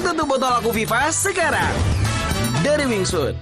tutup botol Aku Viva sekarang. Dari Wingsuit.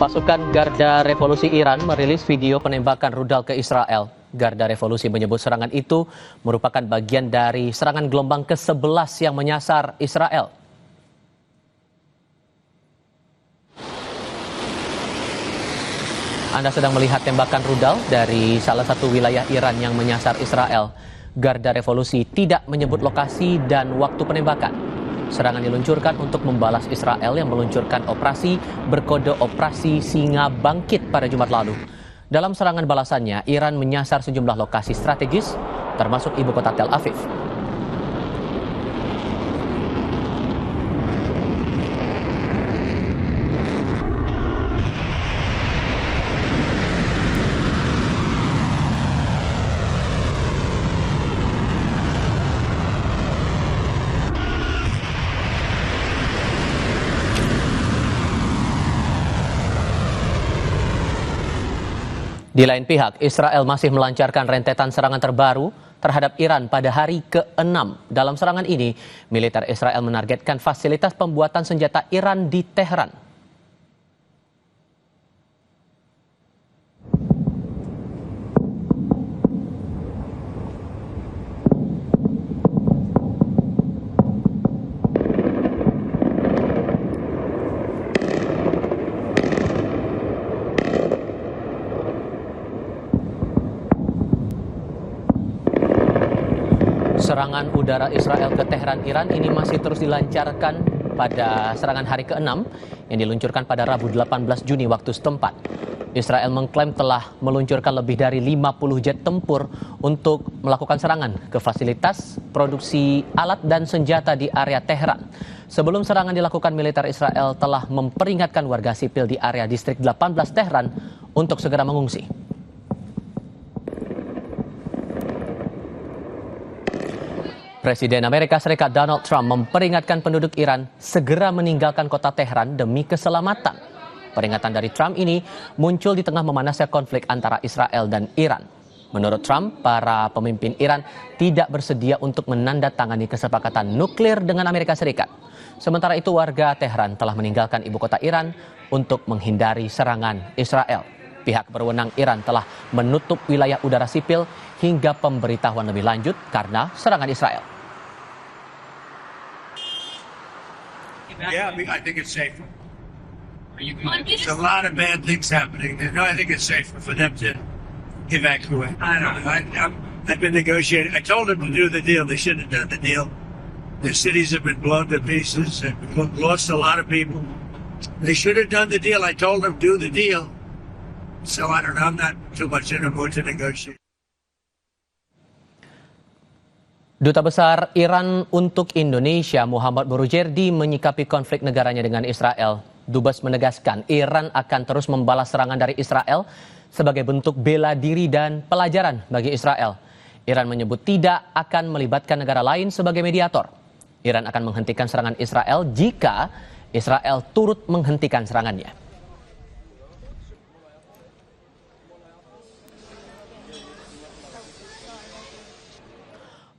Pasukan Garda Revolusi Iran merilis video penembakan rudal ke Israel. Garda Revolusi menyebut serangan itu merupakan bagian dari serangan gelombang ke-11 yang menyasar Israel. Anda sedang melihat tembakan rudal dari salah satu wilayah Iran yang menyasar Israel. Garda Revolusi tidak menyebut lokasi dan waktu penembakan. Serangan diluncurkan untuk membalas Israel yang meluncurkan operasi berkode Operasi Singa Bangkit pada Jumat lalu. Dalam serangan balasannya, Iran menyasar sejumlah lokasi strategis, termasuk ibu kota Tel Aviv. Di lain pihak, Israel masih melancarkan rentetan serangan terbaru terhadap Iran pada hari ke-6. Dalam serangan ini, militer Israel menargetkan fasilitas pembuatan senjata Iran di Teheran. Serangan udara Israel ke Teheran, Iran ini masih terus dilancarkan pada serangan hari ke-6 yang diluncurkan pada Rabu 18 Juni waktu setempat. Israel mengklaim telah meluncurkan lebih dari 50 jet tempur untuk melakukan serangan ke fasilitas produksi alat dan senjata di area Teheran. Sebelum serangan dilakukan, militer Israel telah memperingatkan warga sipil di area distrik 18 Teheran untuk segera mengungsi. Presiden Amerika Serikat Donald Trump memperingatkan penduduk Iran segera meninggalkan kota Teheran demi keselamatan. Peringatan dari Trump ini muncul di tengah memanasnya konflik antara Israel dan Iran. Menurut Trump, para pemimpin Iran tidak bersedia untuk menandatangani kesepakatan nuklir dengan Amerika Serikat. Sementara itu, warga Teheran telah meninggalkan ibu kota Iran untuk menghindari serangan Israel. Pihak berwenang Iran telah menutup wilayah udara sipil hingga pemberitahuan lebih lanjut karena serangan Israel. Yeah, I think it's safer. There's a lot of bad things happening. No, I think it's safer for them to evacuate. I don't know. I've been negotiating. I told them to do the deal. They shouldn't have done the deal. Their cities have been blown to pieces and lost a lot of people. They should have done the deal. I told them do the deal. So I don't know. I'm not too much in a mood to negotiate. Duta Besar Iran untuk Indonesia Muhammad Burujerdi menyikapi konflik negaranya dengan Israel. Dubes menegaskan Iran akan terus membalas serangan dari Israel sebagai bentuk bela diri dan pelajaran bagi Israel. Iran menyebut tidak akan melibatkan negara lain sebagai mediator. Iran akan menghentikan serangan Israel jika Israel turut menghentikan serangannya.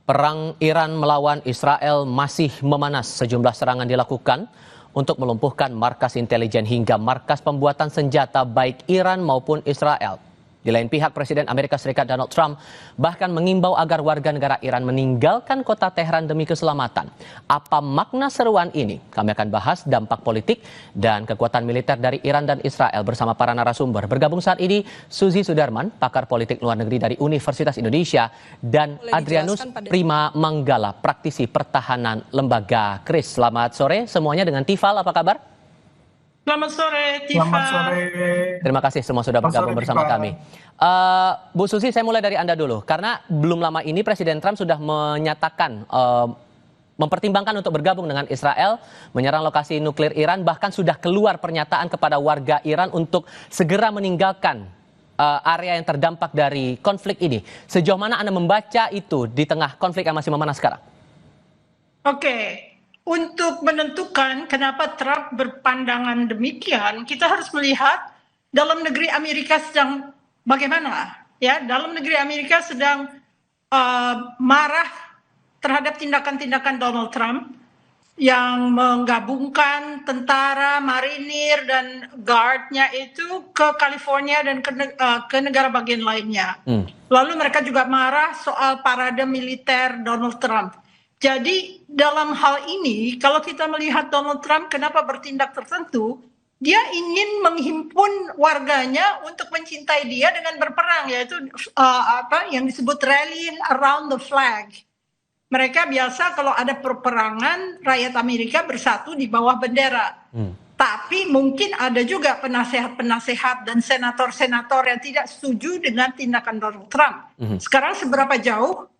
Perang Iran melawan Israel masih memanas. Sejumlah serangan dilakukan untuk melumpuhkan markas intelijen hingga markas pembuatan senjata baik Iran maupun Israel. Di lain pihak, Presiden Amerika Serikat Donald Trump bahkan mengimbau agar warga negara Iran meninggalkan kota Teheran demi keselamatan. Apa makna seruan ini? Kami akan bahas dampak politik dan kekuatan militer dari Iran dan Israel bersama para narasumber. Bergabung saat ini Suzy Sudarman, pakar politik luar negeri dari Universitas Indonesia, dan Adrianus Prima Manggala, praktisi pertahanan lembaga KRIS. Selamat sore semuanya, dengan Tifal, apa kabar? Selamat sore, Tifa. Selamat sore. Terima kasih semua sudah bergabung bersama kami. Bu Susi, saya mulai dari Anda dulu. Karena belum lama ini Presiden Trump sudah menyatakan mempertimbangkan untuk bergabung dengan Israel, menyerang lokasi nuklir Iran, bahkan sudah keluar pernyataan kepada warga Iran untuk segera meninggalkan area yang terdampak dari konflik ini. Sejauh mana Anda membaca itu di tengah konflik yang masih memanas sekarang? Oke. Untuk menentukan kenapa Trump berpandangan demikian, kita harus melihat dalam negeri Amerika sedang bagaimana. Ya, dalam negeri Amerika sedang marah terhadap tindakan-tindakan Donald Trump yang menggabungkan tentara, marinir, dan guardnya itu ke California dan ke negara bagian lainnya. Lalu mereka juga marah soal parade militer Donald Trump. Jadi dalam hal ini, kalau kita melihat Donald Trump kenapa bertindak tertentu, dia ingin menghimpun warganya untuk mencintai dia dengan berperang, yaitu yang disebut rallying around the flag. Mereka biasa kalau ada peperangan, rakyat Amerika bersatu di bawah bendera. Tapi mungkin ada juga penasehat-penasehat dan senator-senator yang tidak setuju dengan tindakan Donald Trump. Sekarang seberapa jauh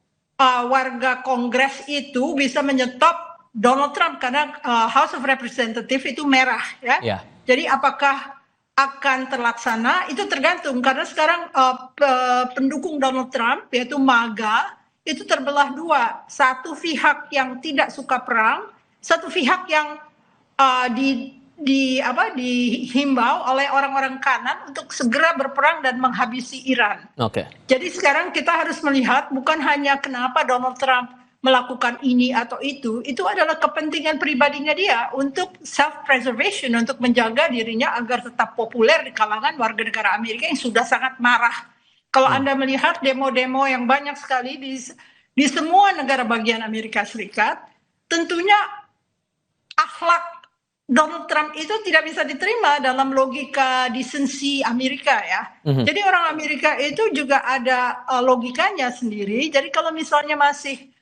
warga Kongres itu bisa menyetop Donald Trump, karena House of Representatives itu merah, ya. Yeah. Jadi apakah akan terlaksana itu tergantung, karena sekarang pendukung Donald Trump yaitu MAGA itu terbelah dua, satu pihak yang tidak suka perang, satu pihak yang dihimbau oleh orang-orang kanan untuk segera berperang dan menghabisi Iran. Jadi sekarang kita harus melihat bukan hanya kenapa Donald Trump melakukan ini atau itu adalah kepentingan pribadinya dia untuk self-preservation, untuk menjaga dirinya agar tetap populer di kalangan warga negara Amerika yang sudah sangat marah. Kalau Anda melihat demo-demo yang banyak sekali di semua negara bagian Amerika Serikat, tentunya akhlak Donald Trump itu tidak bisa diterima dalam logika desensi Amerika, ya. Jadi orang Amerika itu juga ada logikanya sendiri. Jadi kalau misalnya masih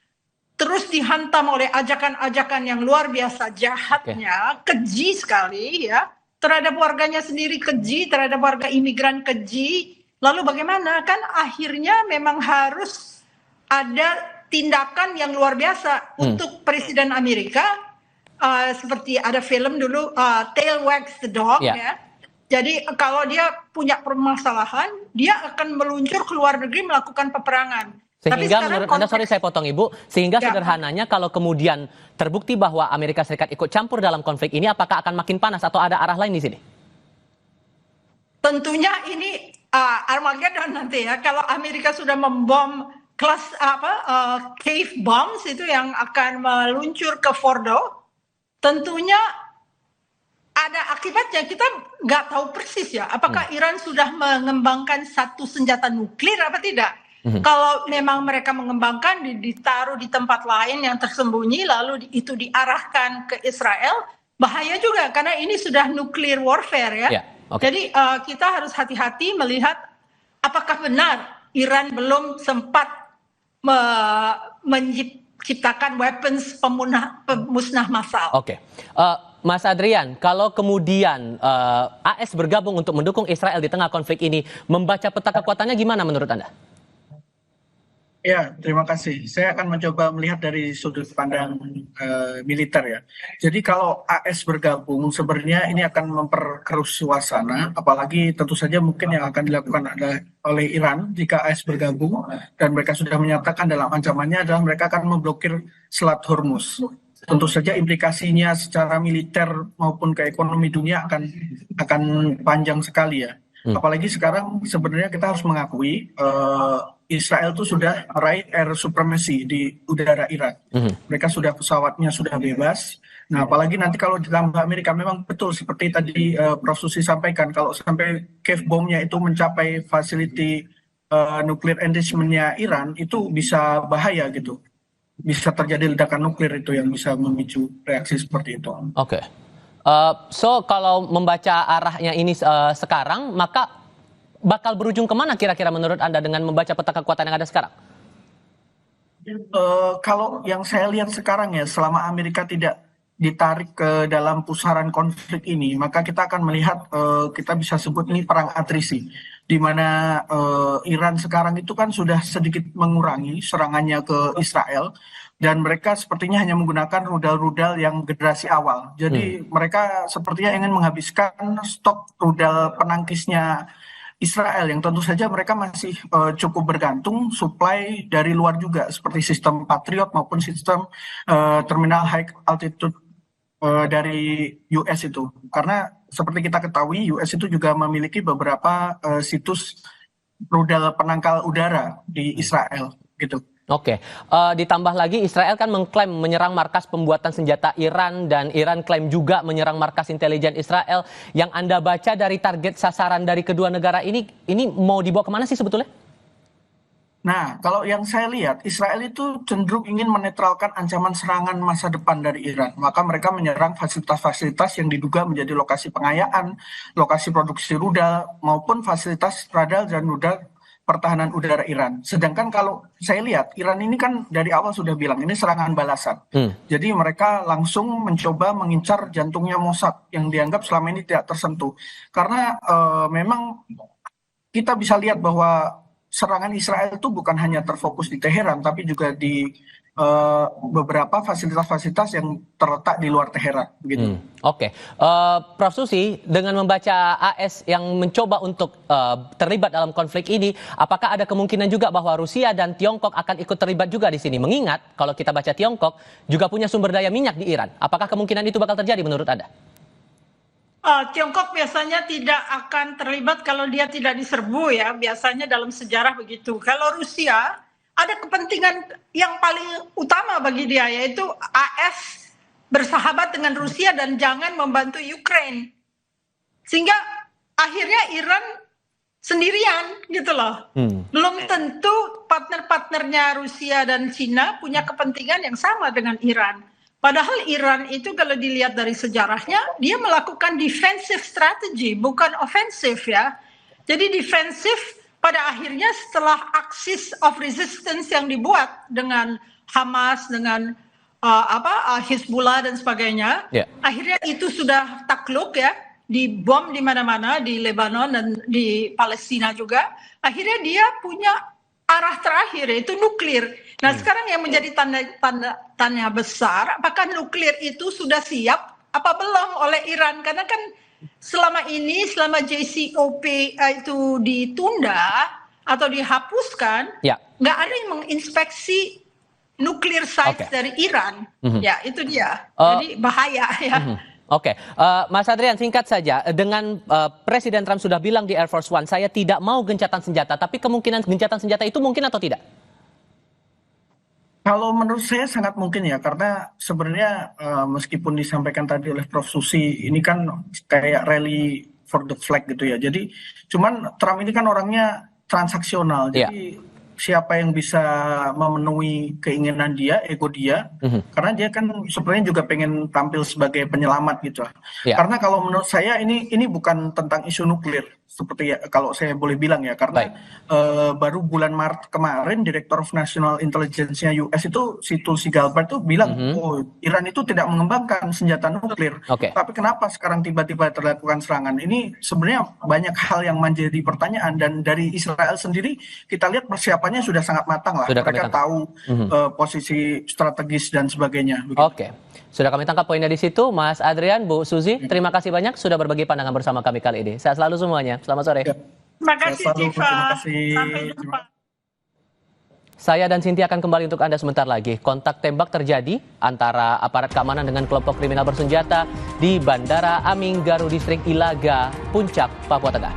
terus dihantam oleh ajakan-ajakan yang luar biasa jahatnya, keji sekali, ya, terhadap warganya sendiri keji, terhadap warga imigran keji, lalu bagaimana? Kan akhirnya memang harus ada tindakan yang luar biasa untuk Presiden Amerika. Seperti ada film dulu Tail Wags the Dog, ya. Jadi kalau dia punya permasalahan, dia akan meluncur ke luar negeri melakukan peperangan. Sehingga menurut Anda, sorry saya potong Ibu, sehingga sederhananya kalau kemudian terbukti bahwa Amerika Serikat ikut campur dalam konflik ini, apakah akan makin panas atau ada arah lain di sini? Tentunya ini Armageddon nanti, ya. Kalau Amerika sudah membom cave bombs itu yang akan meluncur ke Fordo, tentunya ada akibatnya. Kita nggak tahu persis, ya, apakah Iran sudah mengembangkan satu senjata nuklir apa tidak. Kalau memang mereka mengembangkan, ditaruh di tempat lain yang tersembunyi, lalu itu diarahkan ke Israel, bahaya juga, karena ini sudah nuclear warfare, ya. Jadi kita harus hati-hati melihat apakah benar Iran belum sempat menciptakan weapons pemusnah massal. Mas Adrian, kalau kemudian AS bergabung untuk mendukung Israel di tengah konflik ini, membaca peta kekuatannya gimana menurut Anda? Ya, terima kasih. Saya akan mencoba melihat dari sudut pandang militer, ya. Jadi kalau AS bergabung, sebenarnya ini akan memperkeruh suasana, apalagi tentu saja mungkin yang akan dilakukan oleh Iran jika AS bergabung, dan mereka sudah menyatakan dalam ancamannya adalah mereka akan memblokir Selat Hormuz. Tentu saja implikasinya secara militer maupun ke ekonomi dunia akan panjang sekali, ya. Apalagi sekarang sebenarnya kita harus mengakui Israel itu sudah meraih air supremacy di udara Iran. Mereka sudah pesawatnya sudah bebas. Nah, apalagi nanti kalau ditambah Amerika, memang betul seperti tadi Prof. Susi sampaikan, kalau sampai cave bomb-nya itu mencapai facility nuklir enrichment-nya Iran, itu bisa bahaya gitu. Bisa terjadi ledakan nuklir itu yang bisa memicu reaksi seperti itu. Oke. So kalau membaca arahnya ini sekarang, maka bakal berujung kemana kira-kira menurut Anda dengan membaca peta kekuatan yang ada sekarang? Kalau yang saya lihat sekarang ya, selama Amerika tidak ditarik ke dalam pusaran konflik ini, maka kita akan melihat kita bisa sebut ini perang atrisi, di mana Iran sekarang itu kan sudah sedikit mengurangi serangannya ke Israel, dan mereka sepertinya hanya menggunakan rudal-rudal yang generasi awal. Jadi mereka sepertinya ingin menghabiskan stok rudal penangkisnya Israel, yang tentu saja mereka masih cukup bergantung supply dari luar juga, seperti sistem Patriot maupun sistem terminal high altitude dari US itu. Karena seperti kita ketahui, US itu juga memiliki beberapa situs rudal penangkal udara di Israel gitu. Oke, ditambah lagi Israel kan mengklaim menyerang markas pembuatan senjata Iran, dan Iran klaim juga menyerang markas intelijen Israel. Yang Anda baca dari target sasaran dari kedua negara ini mau dibawa kemana sih sebetulnya? Nah, kalau yang saya lihat, Israel itu cenderung ingin menetralkan ancaman serangan masa depan dari Iran. Maka mereka menyerang fasilitas-fasilitas yang diduga menjadi lokasi pengayaan, lokasi produksi rudal, maupun fasilitas radar dan rudal pertahanan udara Iran. Sedangkan kalau saya lihat, Iran ini kan dari awal sudah bilang, ini serangan balasan. Jadi mereka langsung mencoba mengincar jantungnya Mossad, yang dianggap selama ini tidak tersentuh. Karena memang kita bisa lihat bahwa serangan Israel itu bukan hanya terfokus di Teheran, tapi juga di beberapa fasilitas-fasilitas yang terletak di luar Teheran. Begitu. Oke. Prof. Susi, dengan membaca AS yang mencoba untuk terlibat dalam konflik ini, apakah ada kemungkinan juga bahwa Rusia dan Tiongkok akan ikut terlibat juga di sini? Mengingat kalau kita baca Tiongkok juga punya sumber daya minyak di Iran. Apakah kemungkinan itu bakal terjadi menurut Anda? Tiongkok biasanya tidak akan terlibat kalau dia tidak diserbu ya, biasanya dalam sejarah begitu. Kalau Rusia ada kepentingan yang paling utama bagi dia, yaitu AS bersahabat dengan Rusia dan jangan membantu Ukraine. Sehingga akhirnya Iran sendirian gitu loh. Belum tentu partner-partnernya Rusia dan Cina punya kepentingan yang sama dengan Iran. Padahal Iran itu kalau dilihat dari sejarahnya, dia melakukan defensive strategy, bukan ofensif ya. Jadi defensif pada akhirnya setelah axis of resistance yang dibuat dengan Hamas, dengan Hizbullah dan sebagainya, akhirnya itu sudah takluk ya, dibom di mana-mana, di Lebanon dan di Palestina juga. Akhirnya dia punya arah terakhir, yaitu nuklir. Nah sekarang yang menjadi tanda besar, apakah nuklir itu sudah siap apa belum oleh Iran? Karena kan selama ini, selama JCPOA itu ditunda atau dihapuskan, nggak ada yang menginspeksi nuklir sites dari Iran. Ya itu dia, jadi bahaya ya. Oke, Mas Adrian, singkat saja, dengan Presiden Trump sudah bilang di Air Force One, saya tidak mau gencatan senjata, tapi kemungkinan gencatan senjata itu mungkin atau tidak? Kalau menurut saya sangat mungkin ya, karena sebenarnya meskipun disampaikan tadi oleh Prof. Susi, ini kan kayak rally for the flag gitu ya. Jadi cuman Trump ini kan orangnya transaksional, jadi siapa yang bisa memenuhi keinginan dia, ego dia, karena dia kan sebenarnya juga pengen tampil sebagai penyelamat gitu. Karena kalau menurut saya ini bukan tentang isu nuklir, seperti kalau saya boleh bilang ya, karena baru bulan Maret kemarin Director of National Intelligence-nya US itu, si Tulsi Gabbard itu bilang, oh Iran itu tidak mengembangkan senjata nuklir, tapi kenapa sekarang tiba-tiba terlakukan serangan? Ini sebenarnya banyak hal yang menjadi pertanyaan, dan dari Israel sendiri kita lihat persiapannya sudah sangat matang lah. Mereka tahu posisi strategis dan sebagainya. Oke, sudah kami tangkap poinnya di situ. Mas Adrian, Bu Susi, terima kasih banyak sudah berbagi pandangan bersama kami kali ini. Sehat selalu semuanya. Selamat sore. Terima kasih, Jiva. Sampai jumpa. Saya dan Cynthia akan kembali untuk Anda sebentar lagi. Kontak tembak terjadi antara aparat keamanan dengan kelompok kriminal bersenjata di Bandara Aming Garu Distrik Ilaga, Puncak, Papua Tengah.